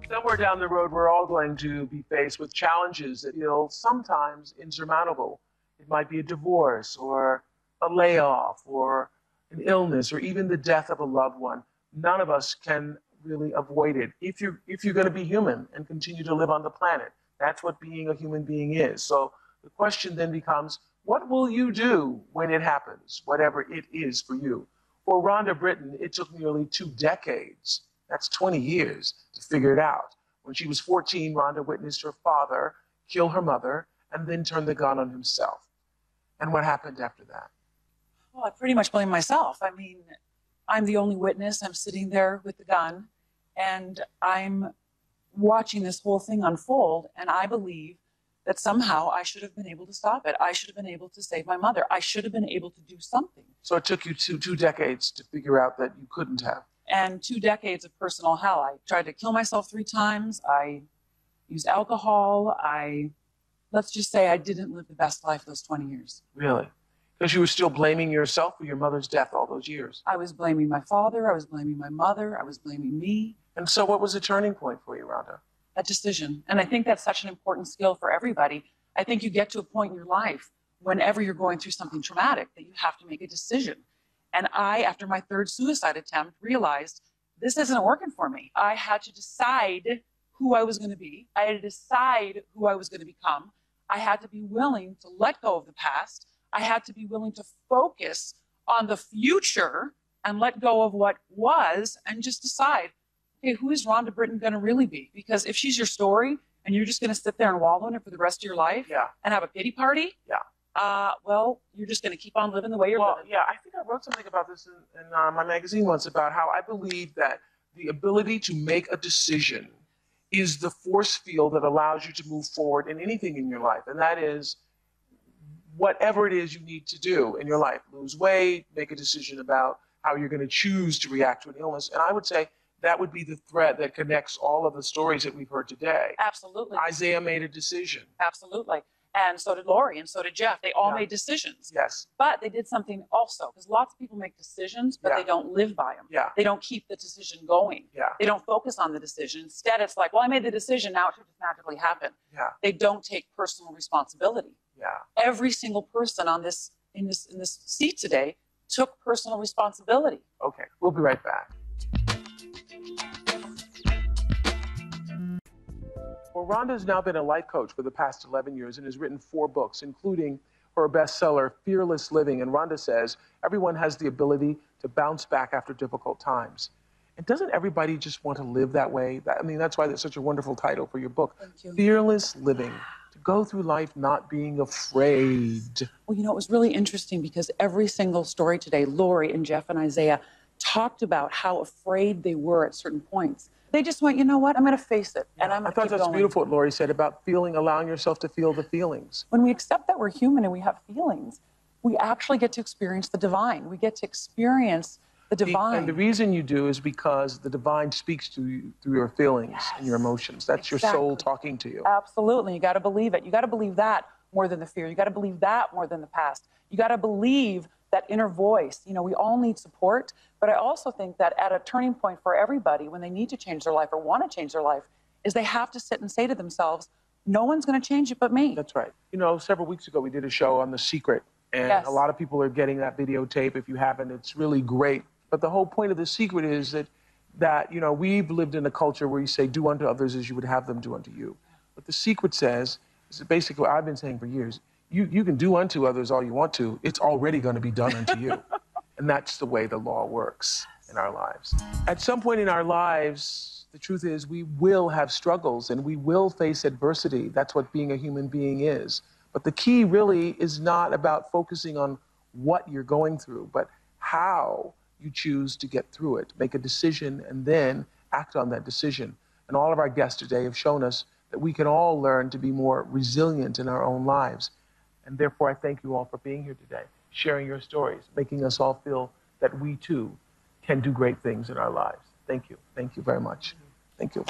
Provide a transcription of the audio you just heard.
Somewhere down the road, we're all going to be faced with challenges that feel sometimes insurmountable. It might be a divorce or a layoff or an illness or even the death of a loved one. None of us can really avoid it if you're going to be human and continue to live on the planet. That's what being a human being is. So the question then becomes, what will you do when it happens, whatever it is for you? For Rhonda Britton, it took nearly 2 decades. That's 20 years to figure it out. When she was 14, Rhonda witnessed her father kill her mother and then turn the gun on himself. And what happened after that? Well, I pretty much blame myself. I mean, I'm the only witness. I'm sitting there with the gun, and I'm watching this whole thing unfold, and I believe that somehow I should have been able to stop it. I should have been able to save my mother. I should have been able to do something. So it took you two decades to figure out that you couldn't have. And 2 decades of personal hell. I tried to kill myself 3 times. I used alcohol. Let's just say I didn't live the best life those 20 years. Really? Because you were still blaming yourself for your mother's death all those years. I was blaming my father. I was blaming my mother. I was blaming me. And so what was the turning point for you, Rhonda? A decision. And I think that's such an important skill for everybody. I think you get to a point in your life, whenever you're going through something traumatic, that you have to make a decision. And I, after my 3rd suicide attempt, realized this isn't working for me. I had to decide who I was going to be. I had to decide who I was going to become. I had to be willing to let go of the past. I had to be willing to focus on the future and let go of what was and just decide, okay, who is Rhonda Britton going to really be? Because if she's your story and you're just going to sit there and wallow in it for the rest of your life and have a pity party, well, you're just going to keep on living the way you're living. Yeah, I think I wrote something about this in my magazine once about how I believe that the ability to make a decision is the force field that allows you to move forward in anything in your life. And that is whatever it is you need to do in your life. Lose weight, make a decision about how you're going to choose to react to an illness. And I would say that would be the thread that connects all of the stories that we've heard today. Absolutely. Isaiah made a decision. Absolutely. And so did Lori, and so did Jeff. They all made decisions. Yes. But they did something also, because lots of people make decisions, but they don't live by them. Yeah. They don't keep the decision going. Yeah. They don't focus on the decision. Instead, it's like, well, I made the decision, now it should just magically happen. Yeah. They don't take personal responsibility. Yeah. Every single person on this in this seat today took personal responsibility. Okay, we'll be right back. Well, Rhonda's now been a life coach for the past 11 years and has written 4 books, including her bestseller, Fearless Living. And Rhonda says everyone has the ability to bounce back after difficult times. And doesn't everybody just want to live that way? I mean, that's why that's such a wonderful title for your book. Thank you. Fearless Living. To go through life not being afraid. Well, you know, it was really interesting because every single story today, Lori and Jeff and Isaiah talked about how afraid they were at certain points. They just went, you know what, I'm going to face it, and I'm going to keep going. I thought that's beautiful what Lori said about allowing yourself to feel the feelings. When we accept that we're human and we have feelings, we actually get to experience the divine. We get to experience the divine. And the reason you do is because the divine speaks to you through your feelings and your emotions. That's your soul talking to you. Absolutely. You got to believe it. You got to believe that more than the fear. You got to believe that more than the past. You got to believe that inner voice. You know, we all need support, but I also think that at a turning point for everybody when they need to change their life or want to change their life is they have to sit and say to themselves, no one's going to change it but me. That's right. You know, several weeks ago we did a show on The Secret, and a lot of people are getting that videotape. If you haven't, it's really great. But the whole point of The Secret is that you know, we've lived in a culture where you say, do unto others as you would have them do unto you. What The Secret says is basically what I've been saying for years. You can do unto others all you want to. It's already going to be done unto you. And that's the way the law works in our lives. At some point in our lives, the truth is we will have struggles and we will face adversity. That's what being a human being is. But the key really is not about focusing on what you're going through, but how you choose to get through it. Make a decision and then act on that decision. And all of our guests today have shown us that we can all learn to be more resilient in our own lives. And therefore, I thank you all for being here today, sharing your stories, making us all feel that we too can do great things in our lives. Thank you. Thank you very much. Thank you.